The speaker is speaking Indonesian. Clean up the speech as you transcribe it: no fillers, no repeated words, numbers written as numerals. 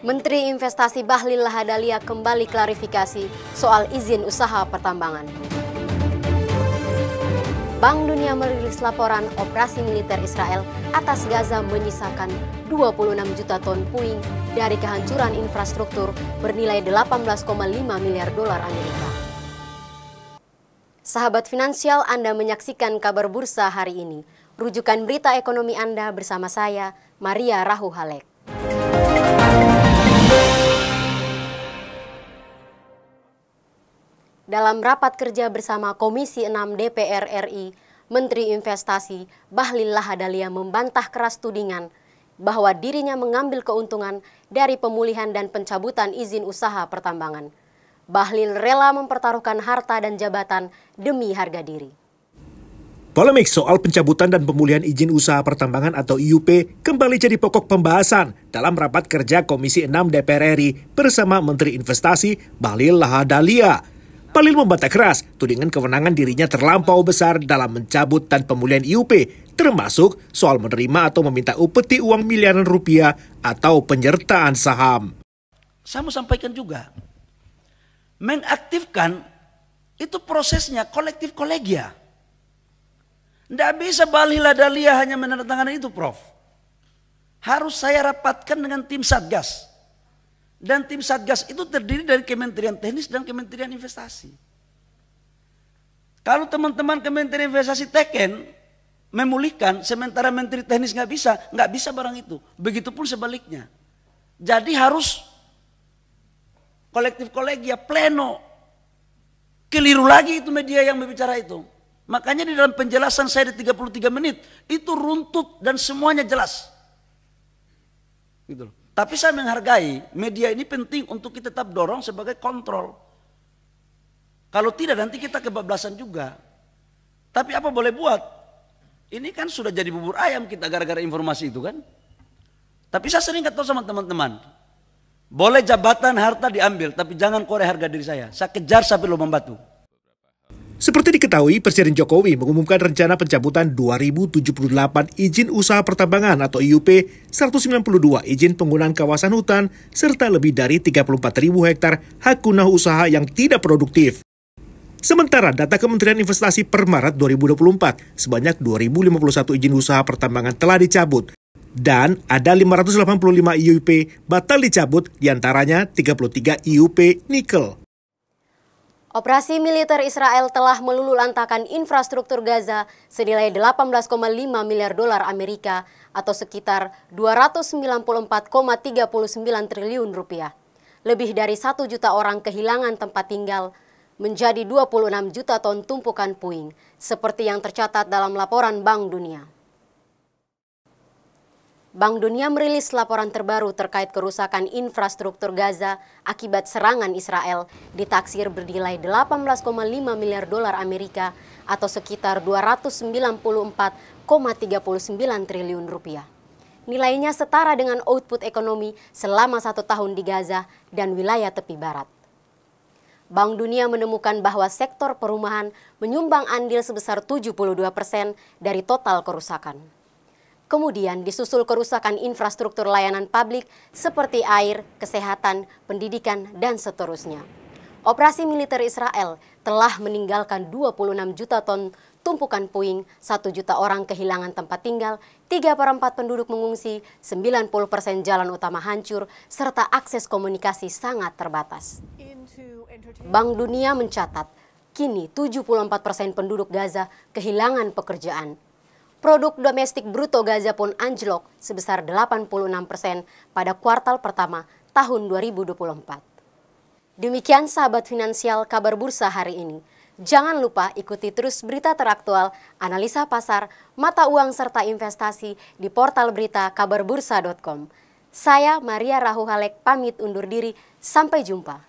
Menteri Investasi Bahlil Lahadalia kembali klarifikasi soal izin usaha pertambangan. Bank Dunia merilis laporan operasi militer Israel atas Gaza menyisakan 26 juta ton puing dari kehancuran infrastruktur bernilai 18,5 miliar dolar Amerika. Sahabat finansial, Anda menyaksikan kabar bursa hari ini. Rujukan berita ekonomi Anda bersama saya, Maria Rahu Halek. Dalam rapat kerja bersama Komisi 6 DPR RI, Menteri Investasi Bahlil Lahadalia membantah keras tudingan bahwa dirinya mengambil keuntungan dari pemulihan dan pencabutan izin usaha pertambangan. Bahlil rela mempertaruhkan harta dan jabatan demi harga diri. Polemik soal pencabutan dan pemulihan izin usaha pertambangan atau IUP kembali jadi pokok pembahasan dalam rapat kerja Komisi 6 DPR RI bersama Menteri Investasi Bahlil Lahadalia. Bahlil membantah keras tudingan kewenangan dirinya terlampau besar dalam mencabut dan pemulihan IUP, termasuk soal menerima atau meminta upeti uang miliaran rupiah atau penyertaan saham. Saya mau sampaikan juga, mengaktifkan itu prosesnya kolektif kolegia. Tidak bisa Bahlil Lahadalia hanya menandatangani itu, Prof. Harus saya rapatkan dengan tim Satgas. Dan tim Satgas itu terdiri dari Kementerian Teknis dan Kementerian Investasi. Kalau teman-teman Kementerian Investasi teken memulihkan, sementara Menteri Teknis nggak bisa barang itu. Begitupun sebaliknya. Jadi harus kolektif kolegia, pleno. Keliru lagi itu media yang berbicara itu. Makanya di dalam penjelasan saya di 33 menit, itu runtut dan semuanya jelas. Gitu loh. Tapi saya menghargai media ini penting untuk kita tetap dorong sebagai kontrol. Kalau tidak nanti kita kebablasan juga. Tapi apa boleh buat? Ini kan sudah jadi bubur ayam kita gara-gara informasi itu kan. Tapi saya sering kata sama teman-teman. Boleh jabatan harta diambil tapi jangan korek harga diri saya. Saya kejar sampai lubang batu. Seperti diketahui, Presiden Jokowi mengumumkan rencana pencabutan 2078 izin usaha pertambangan atau IUP, 192 izin penggunaan kawasan hutan, serta lebih dari 34.000 hektar hak guna usaha yang tidak produktif. Sementara data Kementerian Investasi per Maret 2024, sebanyak 2.051 izin usaha pertambangan telah dicabut. Dan ada 585 IUP batal dicabut, diantaranya 33 IUP nikel. Operasi militer Israel telah meluluhlantakkan infrastruktur Gaza senilai 18,5 miliar dolar Amerika atau sekitar 294,39 triliun rupiah. Lebih dari 1 juta orang kehilangan tempat tinggal, menjadi 26 juta ton tumpukan puing, seperti yang tercatat dalam laporan Bank Dunia. Bank Dunia merilis laporan terbaru terkait kerusakan infrastruktur Gaza akibat serangan Israel ditaksir bernilai 18,5 miliar dolar Amerika atau sekitar 294,39 triliun rupiah. Nilainya setara dengan output ekonomi selama 1 tahun di Gaza dan wilayah tepi barat. Bank Dunia menemukan bahwa sektor perumahan menyumbang andil sebesar 72% dari total kerusakan. Kemudian disusul kerusakan infrastruktur layanan publik seperti air, kesehatan, pendidikan, dan seterusnya. Operasi militer Israel telah meninggalkan 26 juta ton tumpukan puing, 1 juta orang kehilangan tempat tinggal, 3/4 penduduk mengungsi, 90% jalan utama hancur, serta akses komunikasi sangat terbatas. Bank Dunia mencatat, kini 74% penduduk Gaza kehilangan pekerjaan. Produk domestik bruto Gaza pun anjlok sebesar 86% pada kuartal pertama tahun 2024. Demikian sahabat finansial kabar bursa hari ini. Jangan lupa ikuti terus berita teraktual, analisa pasar, mata uang serta investasi di portal berita kabarbursa.com. Saya Maria Rahu Halek pamit undur diri, sampai jumpa.